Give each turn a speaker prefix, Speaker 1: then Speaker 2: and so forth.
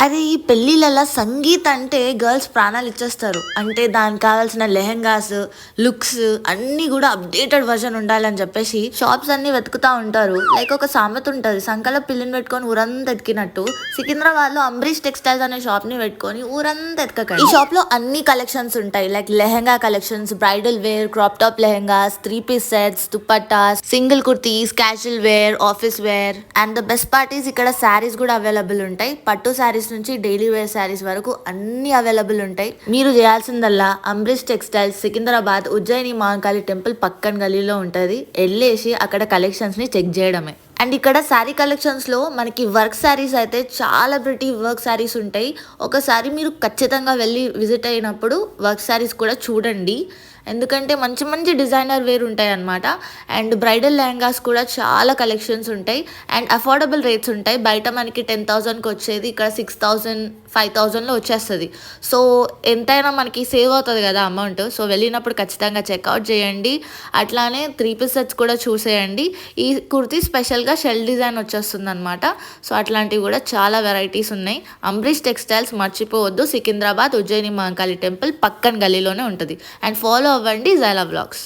Speaker 1: అరే ఈ పెళ్ళిళ్ళలో సంగీత్ అంటే గర్ల్స్ ప్రాణాలు ఇచ్చేస్తారు. అంటే దానికి కావాల్సిన లెహెంగాస్, లుక్స్ అన్నీ కూడా అప్డేటెడ్ వర్షన్ ఉండాలని చెప్పేసి షాప్స్ అన్ని వెతుకుతా ఉంటారు. లైక్ ఒక సామెత ఉంటది, సంకలో పిల్లిని పెట్టుకొని ఊరంతా ఎతికినట్టు. సికింద్రాబాద్ లో అంబరీష్ టెక్స్టైల్స్ అనే షాప్ ని పెట్టుకొని ఊరంతా ఎతకకండి. ఈ షాప్ లో అన్ని కలెక్షన్స్ ఉంటాయి. Like lehenga collections, bridal wear, crop top lehengas, 3 piece sets, dupattas, single kurtis, casual wear, office wear. And the best part is ఇక్కడ శారీస్ కూడా అవైలబుల్ ఉంటాయి. పట్టు శారీస్ నుంచి డైలీ వేర్ శారీస్ వరకు అన్ని అవైలబుల్ ఉంటాయి. మీరు చేయాల్సిందల్లా అంబరీష్ టెక్స్టైల్స్, సికింద్రాబాద్ ఉజ్జయిని మహంకాళి టెంపుల్ పక్కన గలీలో ఉంటుంది. వెళ్ళేసి అక్కడ కలెక్షన్స్ ని చెక్ చేయడమే. అండ్ ఇక్కడ శారీ కలెక్షన్స్ లో మనకి వర్క్ శారీస్ అయితే చాలా ప్రిటీ వర్క్ శారీస్ ఉంటాయి. ఒకసారి మీరు ఖచ్చితంగా వెళ్ళి విజిట్ అయినప్పుడు వర్క్ శారీస్ కూడా చూడండి. ఎందుకంటే మంచి మంచి డిజైనర్ వేర్ ఉంటాయి అన్నమాట. అండ్ బ్రైడల్ లెహంగాస్ కూడా చాలా కలెక్షన్స్ ఉంటాయి. అండ్ అఫోర్డబుల్ రేట్స్ ఉంటాయి. బయట మనకి 10,000కి వచ్చేది ఇక్కడ 6,000, 5,000లో వచ్చేస్తుంది. సో ఎంతైనా మనకి సేవ్ అవుతుంది కదా అమౌంట్. సో వెళ్ళినప్పుడు ఖచ్చితంగా చెక్అవుట్ చేయండి. అట్లానే 3 పీస్ సెట్స్ కూడా చూసేయండి. ఈ కుర్తీ స్పెషల్గా షెల్ డిజైన్ వచ్చేస్తుంది అనమాట. సో అట్లాంటివి కూడా చాలా వెరైటీస్ ఉన్నాయి. అంబరీష్ టెక్స్టైల్స్ మర్చిపోవద్దు. సికింద్రాబాద్ ఉజ్జయిని మహంకాళి టెంపుల్ పక్కన గలీలోనే ఉంటుంది. అండ్ ఫాలో అవ్వండి జైలా వ్లాగ్స్.